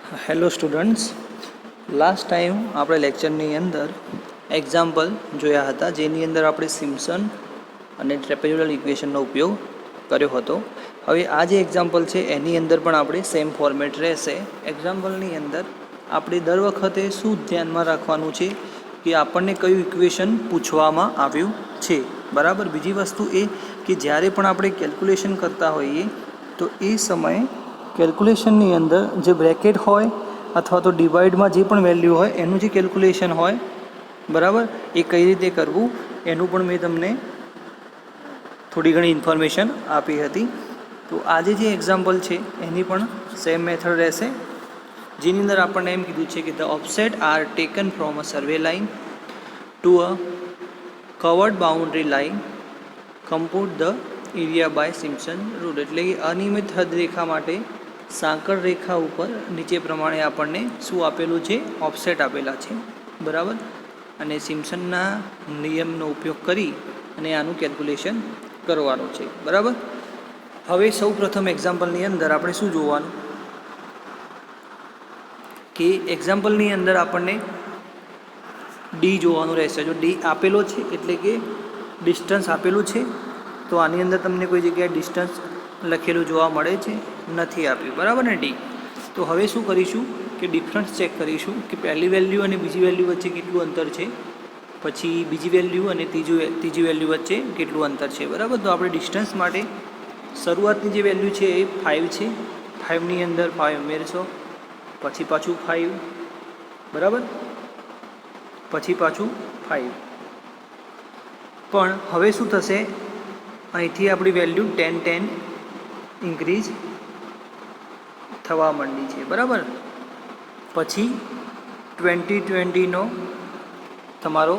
Hello students, last time આપણે લેક્ચરની અંદર example જોયા હતા, જેની અંદર આપણે સિમ્પસન અને ટ્રેપેઝોઇડલ ઇક્વેશનનો ઉપયોગ કર્યો હતો. હવે આ જે એક્ઝામ્પલ છે એની અંદર પણ આપણે સેમ ફોર્મેટ રહેશે. એક્ઝામ્પલની અંદર આપણે દર વખતે શું ધ્યાનમાં રાખવાનું છે કે આપણને કયું ઇક્વેશન પૂછવામાં આવ્યું છે, બરાબર. બીજી વસ્તુ એ કે જ્યારે પણ આપણે કેલ્ક્યુલેશન કરતા હોઈએ તો એ સમયે કેલ્ક્યુલેશનની અંદર જે બ્રેકેટ હોય અથવા તો ડિવાઇડમાં જે પણ વેલ્યુ હોય એનું જે કેલ્ક્યુલેશન હોય, બરાબર, એ કઈ રીતે કરવું એનું પણ મેં તમને થોડી ઘણી ઇન્ફોર્મેશન આપી હતી. તો આજે જે એક્ઝામ્પલ છે એની પણ સેમ મેથડ રહેશે, જેની અંદર આપણને એમ કીધું છે કે the offsets are taken from a survey line to a curved boundary line compute the area by Simpson rule. એટલે કે અનિયમિત હદરેખા માટે સાંકળ રેખા ઉપર નીચે પ્રમાણે આપણને શું આપેલું છે, ઓફસેટ આપેલા છે, બરાબર. અને સિમ્પસનના નિયમનો ઉપયોગ કરી અને આનું કેલ્ક્યુલેશન કરવાનું છે, બરાબર. હવે સૌ પ્રથમ એક્ઝામ્પલની અંદર આપણે શું જોવાનું કે એક્ઝામ્પલની અંદર આપણને ડી જોવાનું રહેશે. જો ડી આપેલો છે એટલે કે ડિસ્ટન્સ આપેલું છે, તો આની અંદર તમને કોઈ જગ્યાએ ડિસ્ટન્સ લખેલું જોવા મળે છે, નથી આપ્યું, બરાબર ને, ડી. તો હવે શું કરીશું કે ડિફરન્સ ચેક કરીશું કે પહેલી વેલ્યુ અને બીજી વેલ્યુ વચ્ચે કેટલું અંતર છે, પછી બીજી વેલ્યુ અને ત્રીજી વેલ્યુ વચ્ચે કેટલું અંતર છે, બરાબર. તો આપણે ડિસ્ટન્સ માટે શરૂઆતની જે વેલ્યુ છે એ 5 છે. 5ની અંદર 5 ઉમેરશો, પછી પાછું 5, બરાબર, પછી પાછું 5. પણ હવે શું થશે, અહીંથી આપણી વેલ્યુ 10 ઇન્ક્રીઝ થવા માંડી છે, બરાબર. પછી 20નો તમારો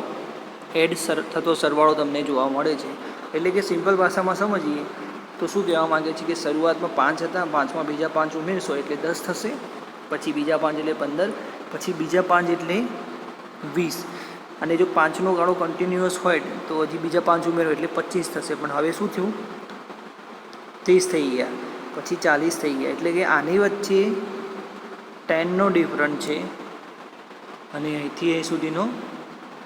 એડ થતો સરવાળો તમને જોવા મળે છે. એટલે કે સિમ્પલ ભાષામાં સમજીએ તો શું કહેવા માગે છે કે શરૂઆતમાં 5 હતા, 5માં બીજા 5 ઉમેરશો એટલે 10 થશે, પછી બીજા 5 એટલે 15, પછી બીજા 5 એટલે 20, અને જો 5નો ગાળો કન્ટિન્યુઅસ હોય તો હજી બીજા 5 ઉમેરો એટલે 25 થશે. પણ હવે શું થયું, 30 થઈ ગયા, પછી 40 થઈ ગયા. એટલે કે આની વચ્ચે 10નો ડિફરન્ટ છે અને અહીંથી અહીં સુધીનો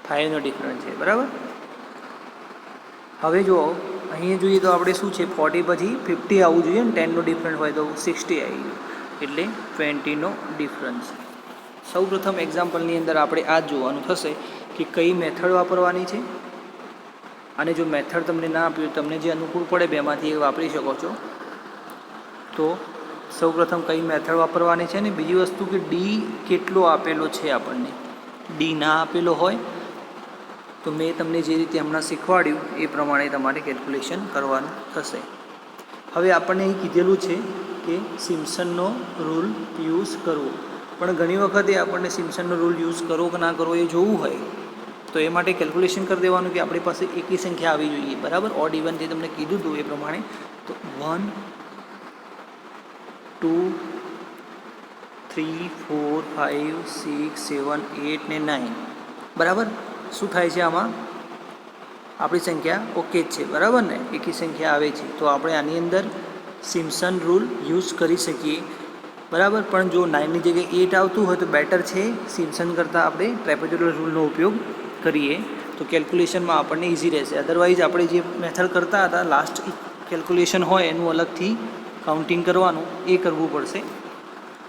5નો ડિફરન્ટ છે, બરાબર. હવે જો અહીંયા જોઈએ તો આપણે શું છે, 40 પછી 50 આવવું જોઈએ ને, 10નો ડિફરન્ટ હોય તો 60 આવી ગયું, એટલે 20નો ડિફરન્સ. સૌ પ્રથમ એક્ઝામ્પલની અંદર આપણે આ જ જોવાનું થશે કે કઈ મેથડ વાપરવાની છે, અને જો મેથડ તમને ના આપ્યું, તમને જે અનુકૂળ પડે બેમાંથી એ વાપરી શકો છો. તો સૌ પ્રથમ કઈ મેથડ વાપરવાની છે, ને બીજી વસ્તુ કે ડી કેટલો આપેલો છે આપણને. ડી ના આપેલો હોય તો મેં તમને જે રીતે હમણાં શીખવાડ્યું એ પ્રમાણે તમારે કેલ્ક્યુલેશન કરવાનું થશે. હવે આપણને અહીં કીધેલું છે કે સિમ્પસનનો રૂલ યુઝ કરવો, પણ ઘણી વખતે આપણને સિમ્પસનનો રૂલ યુઝ કરવો કે ના કરવો એ જોવું હોય તો એ માટે કેલ્ક્યુલેશન કરી દેવાનું કે આપણી પાસે એકી સંખ્યા આવી જોઈએ, બરાબર. ઓડ ઇવન જે તમને કીધું હતું એ પ્રમાણે. તો 1, 2, 3, 4, 5, 6, 7, 8 ને 9, બરાબર. શું થાય છે આમાં, આપણી સંખ્યા ઓકે જ છે, બરાબર ને, એકી સંખ્યા આવે છે. તો આપણે આની અંદર સિમ્પસન રૂલ યુઝ કરી શકીએ, બરાબર. પણ જો 9ની જગ્યાએ 8 આવતું હોય તો બેટર છે સિમ્પસન કરતાં આપણે ટ્રેપેઝોઇડલ રૂલનો ઉપયોગ કરીએ તો કેલ્ક્યુલેશનમાં આપણને ઇઝી રહેશે. અધરવાઇઝ આપણે જે મેથડ કરતા હતા, લાસ્ટ કેલ્ક્યુલેશન હોય એનું અલગથી કાઉન્ટિંગ કરવાનું, એ કરવું પડશે.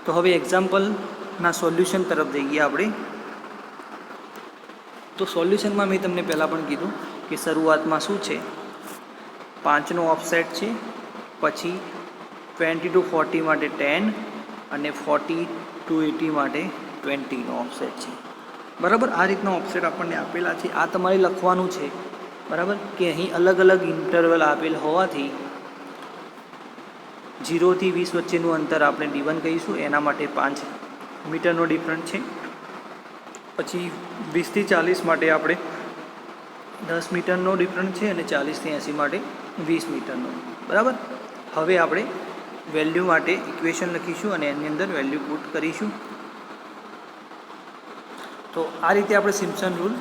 તો હવે એક્ઝામ્પલના સોલ્યુશન તરફ જઈએ આપણે. તો સોલ્યુશનમાં મેં તમને પહેલાં પણ કીધું કે શરૂઆતમાં શું છે, 5નો ઓફસેટ છે, પછી 20 to 40 માટે 10 અને 40 to 80 માટે 20નો ઓફસેટ છે, બરાબર. આ રીતના ઓફસેટ આપણને આપેલા છે. આ તમારે લખવાનું છે, બરાબર, કે અહીં અલગ અલગ ઇન્ટરવલ આપેલ હોવાથી 0 થી 20 વચ્ચેનું અંતર આપણે D1 કહીશું, એના માટે 5 મીટરનો ડિફરન્ટ છે. પછી 20 થી 40 માટે આપણે 10 મીટરનો ડિફરન્ટ છે, અને 40 થી 80 માટે 20 મીટરનો, બરાબર. હવે આપણે વેલ્યુ માટે ઇક્વેશન લખીશું અને એની અંદર વેલ્યુ પુટ કરીશું. તો આ રીતે આપણે સિમ્પસન રૂલ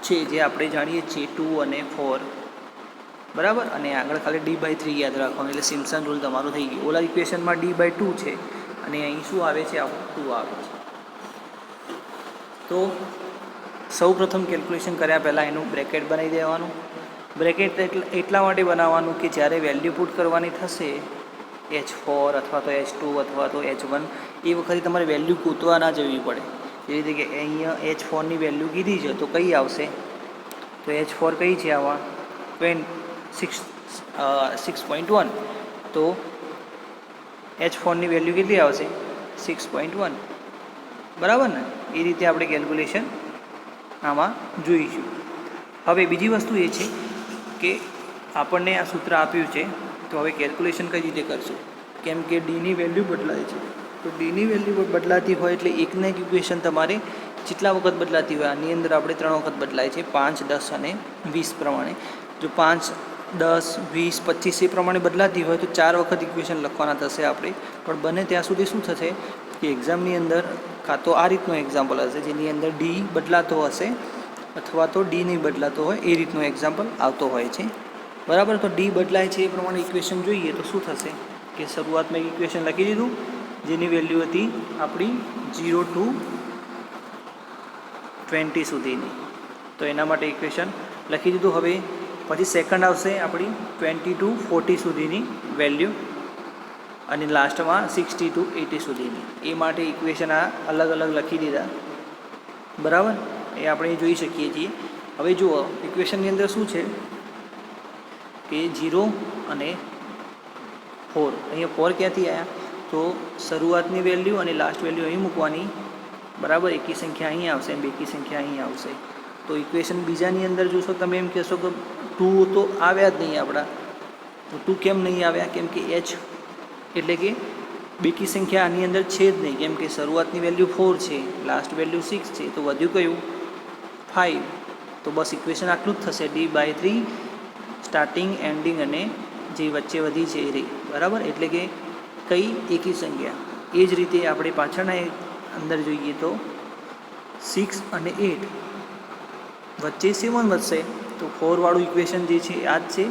છે જે આપણે જાણીએ છીએ 2 અને 4, બરાબર. અને આગળ ખાલી D/3 યાદ રાખવાનું, એટલે સિમ્પસન રૂલ તમારું થઈ ગયું. ઓલા ઇક્વેશનમાં D/2 છે અને અહીં શું આવે છે, આવું 2 આવે છે. તો સૌ પ્રથમ કેલ્ક્યુલેશન કર્યા પહેલાં એનું બ્રેકેટ બનાવી દેવાનું. બ્રેકેટ એટલા માટે બનાવવાનું કે જ્યારે વેલ્યુ પુટ કરવાની થશે H4 અથવા તો H2 અથવા તો H1, એ વખતે તમારે વેલ્યુ ગોતવા ના જવી પડે. એવી રીતે કે અહીંયા H4ની વેલ્યુ કીધી છે તો કઈ આવશે, તો H4 કઈ છે, આવા 6.1, તો H4ની વેલ્યુ કેટલી આવશે, 6.1. બરાબર ને? એ રીતે આપણે કેલ્ક્યુલેશન આમાં જોઈશું. હવે બીજી વસ્તુ એ છે કે આપણને આ સૂત્ર આપ્યું છે, તો હવે કેલ્ક્યુલેશન કઈ રીતે કરશું, કેમ કે ડીની વેલ્યુ બદલાય છે. તો ડીની વેલ્યુ બદલાતી હોય એટલે એકના એક ઇક્વેશન તમારે જેટલા વખત બદલાતી હોય, આની અંદર આપણે 3 વખત બદલાય છે, 5, 10 અને 20 પ્રમાણે. જો 5, 10, 20, 25 એ પ્રમાણે બદલાતી હોય તો 4 વખત ઇક્વેશન લખવાના થશે આપણે. પણ બને ત્યાં સુધી શું થશે કે એક્ઝામની અંદર કાં તો આ રીતનો એક્ઝામ્પલ હશે જેની અંદર ડી બદલાતો હશે અથવા તો ડી નહીં બદલાતો હોય, એ રીતનો એક્ઝામ્પલ આવતો હોય છે. બરાબર? તો ડી બદલાય છે એ પ્રમાણે ઇક્વેશન જોઈએ તો શું થશે કે શરૂઆતમાં એક ઇક્વેશન લખી દીધું જેની વેલ્યુ હતી આપણી 0 to 20 સુધીની, તો એના માટે ઇક્વેશન લખી દીધું. હવે પછી સેકન્ડ આવશે આપણી 20 to 40 સુધીની વેલ્યુ અને લાસ્ટમાં 60 to 80 સુધીની. એ માટે ઇક્વેશન આ અલગ અલગ લખી દીધા. બરાબર? એ આપણે જોઈ શકીએ છીએ. હવે જુઓ ઇક્વેશનની અંદર શું છે કે 0 અને 4. અહીંયા 4 ક્યાંથી આવ્યા, તો શરૂઆતની વેલ્યુ અને લાસ્ટ વેલ્યુ અહીં મૂકવાની. બરાબર? એકી સંખ્યા અહીં આવશે અને બેકી સંખ્યા અહીં આવશે. તો ઇક્વેશન બીજાની અંદર જોશો તમે એમ કહેશો કે 2 તો આવ્યા જ નહીં આપણા. તો 2 કેમ નહીં આવ્યા, કેમ કે H એટલે કે બેકી સંખ્યા આની અંદર છે જ નહીં, કેમ કે શરૂઆતની વેલ્યુ 4 છે, લાસ્ટ વેલ્યુ 6 છે, તો વધ્યું કયું 5. તો બસ ઇક્વેશન આટલું જ થશે, D/3 સ્ટાર્ટિંગ, એન્ડિંગ અને જે વચ્ચે વધી છે એ રહી. બરાબર? એટલે કે કઈ એકી સંખ્યા. એ જ રીતે આપણે પાછળના અંદર જોઈએ તો 6 અને 8 વચ્ચે 7 વધશે, તો 4 વાળું ઇક્વેશન જે છે આ જ છે,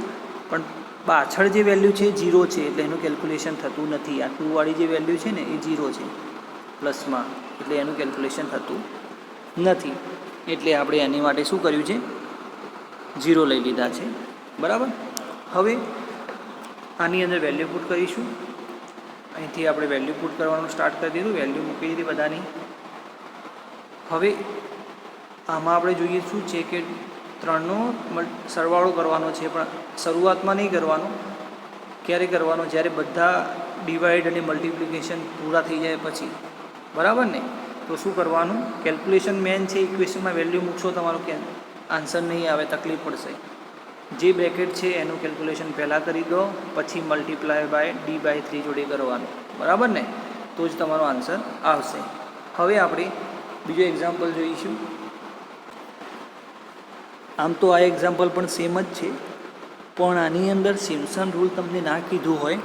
પણ પાછળ જે વેલ્યુ છે 0 છે એટલે એનું કેલ્ક્યુલેશન થતું નથી. આ 2 વાળી જે વેલ્યુ છે ને એ 0 છે પ્લસમાં, એટલે એનું કેલ્ક્યુલેશન થતું નથી. એટલે આપણે એની માટે શું કર્યું છે, 0 લઈ લીધા છે. બરાબર? હવે આની અંદર વેલ્યુ પુટ કરીશું. અહીંથી આપણે વેલ્યુ પુટ કરવાનું સ્ટાર્ટ કરી દીધું, વેલ્યુ મૂકી દીધી બધાની. હવે આમાં આપણે જોઈએ શું છે કે 3નો સરવાળો કરવાનો છે, પણ શરૂઆતમાં નહીં કરવાનો. ક્યારે કરવાનો, જ્યારે બધા ડિવાઈડ અને મલ્ટિપ્લિકેશન પૂરા થઈ જાય પછી. બરાબર ને? તો શું કરવાનું, કેલ્ક્યુલેશન મેન છે, ઇક્વેશનમાં વેલ્યુ મૂકશો તમારો આન્સર નહીં આવે, તકલીફ પડશે. જે બ્રેકેટ છે એનું કેલ્ક્યુલેશન પહેલાં કરી દો, પછી મલ્ટીપ્લાય બાય D/3 જોડે કરવાનું. બરાબર ને? તો જ તમારો આન્સર આવશે. હવે આપણે બીજો એક્ઝામ્પલ જોઈશું. આમ તો આ એક્ઝામ્પલ પણ સેમ જ છે, પણ આની અંદર સિમ્પસન રૂલ તમને ના કીધું હોય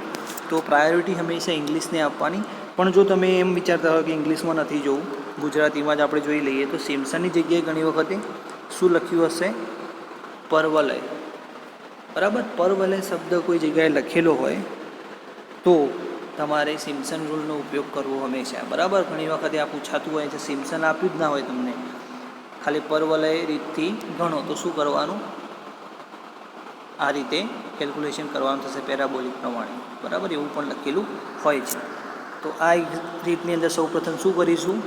તો પ્રાયોરિટી હંમેશા ઇંગ્લિશને આપવાની. પણ જો તમે એમ વિચારતા હોય કે ઇંગ્લિશમાં નથી જોવું, ગુજરાતીમાં જ આપણે જોઈ લઈએ, તો સિમ્પસનની જગ્યાએ ઘણી વખતે શું લખ્યું હશે, પરવલય. બરાબર? પરવલય શબ્દ કોઈ જગ્યાએ લખેલો હોય તો તમારે સિમ્પસન રૂલનો ઉપયોગ કરવો હંમેશા. બરાબર? ઘણી વખતે આ પૂછાતું હોય છે, સિમ્પસન આપ્યું જ ના હોય તમને, ખાલી પરવલય રીતથી ગણો, તો શું કરવાનું, આ રીતે કેલ્ક્યુલેશન કરવાનું થશે પેરાબોલિક પ્રમાણે. બરાબર? એવું પણ લખેલું હોય છે. તો આ રીતની અંદર સૌપ્રથમ શું કરીશું,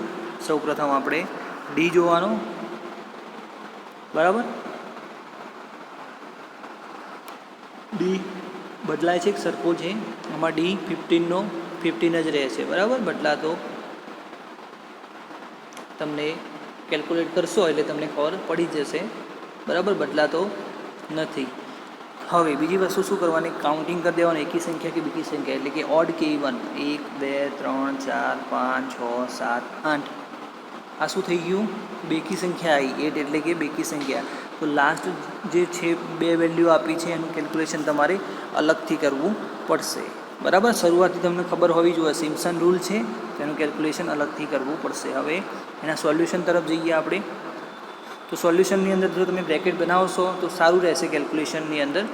સૌપ્રથમ આપણે ડી જોવાનો. બરાબર? ડી બદલાય છે, સરખો છે, આમાં ડી 15 જ રહે છે. બરાબર? બદલાતો તમને કેલ્ક્યુલેટ કરશો એટલે તમને ખબર પડી જશે. બરાબર? બદલાતો નથી. હવે બીજી વસ્તુ શું કરવાની, કાઉન્ટિંગ કરી દેવાનું, એકી સંખ્યા કે બીજી સંખ્યા, એટલે કે ઓડ કે ઇવન, 1, 2, 3, 4, 5, 6, 7, 8. આ શું થઈ ગયું, બેકી સંખ્યા આવી, 8 એટલે કે બેકી સંખ્યા. તો લાસ્ટ જે છે 2 વેલ્યુ આપી છે એનું કેલ્ક્યુલેશન તમારે અલગથી કરવું પડશે. બરાબર? શરૂઆતથી તમને ખબર હોવી જોઈએ, સિમ્પસન રૂલ છે તો એનું કેલ્ક્યુલેશન અલગથી કરવું પડશે. હવે એના સોલ્યુશન તરફ જઈએ આપણે. તો સોલ્યુશનની અંદર જો તમે બ્રેકેટ બનાવશો તો સારું રહેશે કેલ્ક્યુલેશનની અંદર.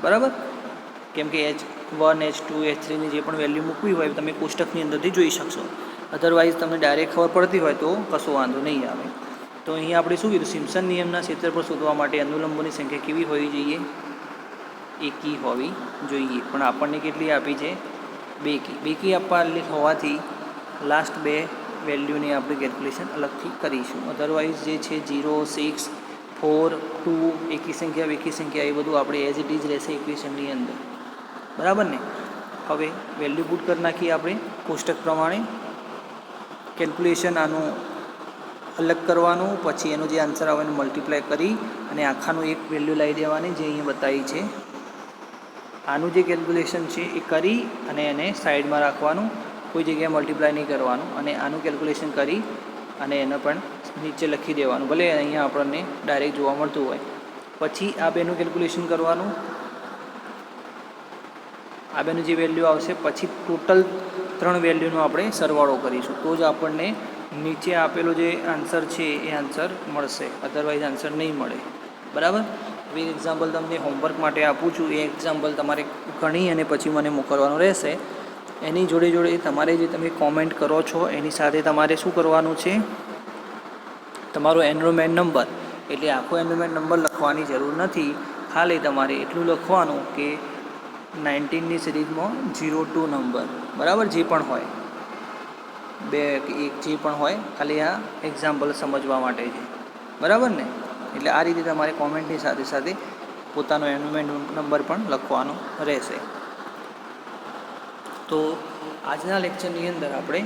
બરાબર? કેમ કે H1 H2 H3ની જે પણ વેલ્યુ મૂકવી હોય તમે કોષ્ટકની અંદરથી જોઈ શકશો. અધરવાઇઝ તમને ડાયરેક્ટ ખબર પડતી હોય તો કશો વાંધો નહીં આવે. તો અહીં આપણે શું કીધું, સિમ્પસન નિયમના ક્ષેત્રફળ શોધવા માટે અનુલંબોની સંખ્યા કેવી હોવી જોઈએ? એકી હોવી જોઈએ. પણ આપણને કેટલી આપી છે? બેકી. બેકી આપવા હોવાથી લાસ્ટ બે વેલ્યુની આપણે કેલ્ક્યુલેશન અલગથી કરીશું. અધરવાઇઝ જે છે 0, 6, 4, 2 એકી સંખ્યા બેકી સંખ્યા એ બધું આપણે એઝ ઇટ ઇઝ રહેશે ઇક્વેશનની અંદર. બરાબર ને? હવે વેલ્યુ પુટ કરી નાખીએ આપણે કોષ્ટક પ્રમાણે. કેલ્ક્યુલેશન આનું અલગ કરવાનું, પછી એનો જે આન્સર આવે એને મલ્ટીપ્લાય કરી અને આખાનું એક વેલ્યુ લાવી દેવાની જે અહીંયા બતાવી છે. આનું જે કેલ્ક્યુલેશન છે એ કરી અને એને સાઈડમાં રાખવાનું, કોઈ જગ્યાએ મલ્ટીપ્લાય નહીં કરવાનું. અને આનું કેલ્ક્યુલેશન કરી અને એને પણ નીચે લખી દેવાનું, ભલે અહીંયા આપણને ડાયરેક્ટ જોવા મળતું હોય. પછી આ બેનું કેલ્ક્યુલેશન કરવાનું, આ બેનું જે વેલ્યુ આવશે પછી ટોટલ 3 વેલ્યુનો આપણે સરવાળો કરીશું, તો જ આપણને નીચે આપેલો જે આન્સર છે એ આન્સર મળશે, અધરવાઇઝ આન્સર નહીં મળે. બરાબર? હવે એક્ઝામ્પલ તમને હોમવર્ક માટે આપું છું. એ એક્ઝામ્પલ તમારે ગણી અને પછી મને મોકલવાનું રહેશે. એની જોડે જોડે તમારે જે તમે કોમેન્ટ કરો છો એની સાથે તમારે શું કરવાનું છે, તમારો એનરોલમેન્ટ નંબર, એટલે આખો એનરોલમેન્ટ નંબર લખવાની જરૂર નથી. ખાલી તમારે એટલું લખવાનું કે 19ની સિરીઝમાં 02 નંબર, બરાબર, જે પણ હોય 2 1 જે પણ હોય, ખાલી આ એક્ઝામ્પલ સમજવા માટે છે. બરાબર ને? એટલે આ રીતે તમારે કોમેન્ટની સાથે સાથે પોતાનો એનરોલમેન્ટ નંબર પણ લખવાનો રહેશે. તો આજના લેક્ચરની અંદર આપણે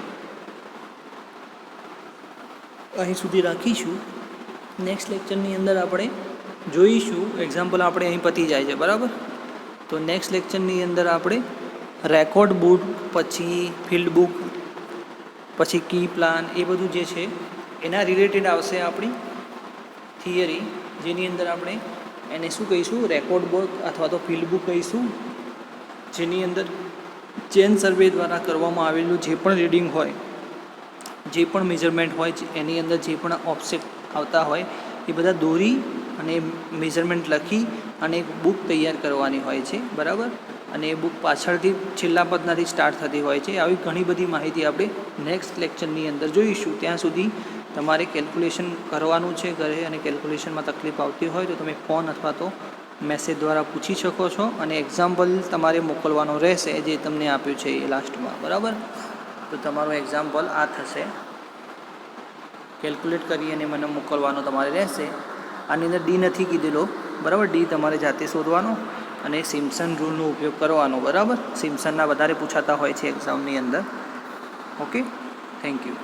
અહીં સુધી રાખીશું. નેક્સ્ટ લેક્ચરની અંદર આપણે જોઈશું એક્ઝામ્પલ આપણે અહીં પતી જાય છે. બરાબર? તો નેક્સ્ટ લેક્ચરની અંદર આપણે રેકોર્ડ બુક, પછી ફિલ્ડ બુક, પછી કી પ્લાન, એ બધું જે છે એના રિલેટેડ આવશે આપણી થિયરી, જેની અંદર આપણે એને શું કહીશું, રેકોર્ડ બુક અથવા તો ફિલ્ડ બુક કહીશું, જેની અંદર ચેન સર્વે દ્વારા કરવામાં આવેલું જે પણ રીડિંગ હોય, જે પણ મેજરમેન્ટ હોય, એની અંદર જે પણ ઓફસેટ આવતા હોય એ બધા દોરી અને મેજરમેન્ટ લખી અને એક બુક તૈયાર કરવાની હોય છે. બરાબર? અને એ બુક પાછળથી છેલ્લા પદનાથી સ્ટાર્ટ થતી હોય છે. આવી ઘણી બધી માહિતી આપણે નેક્સ્ટ લેક્ચરની અંદર જોઈશું. ત્યાં સુધી તમારે કેલ્ક્યુલેશન કરવાનું છે ઘરે, અને કેલ્ક્યુલેશનમાં તકલીફ આવતી હોય તો તમે ફોન અથવા તો મેસેજ દ્વારા પૂછી શકો છો. અને એક્ઝામ્પલ તમારે મોકલવાનો રહેશે જે તમને આપ્યું છે એ લાસ્ટમાં. બરાબર? તો તમારો એક્ઝામ્પલ આ થશે, કેલ્ક્યુલેટ કરી અને મને મોકલવાનો તમારે રહેશે. આની અંદર ડી નથી કીધેલો. બરાબર? ડી તમારે જાતે શોધવાનો અને સિમ્પસન રૂલનો ઉપયોગ કરવાનો. બરાબર? સિમ્પસનના વધારે પૂછાતા હોય છે એક્ઝામની અંદર. Okay, thank you.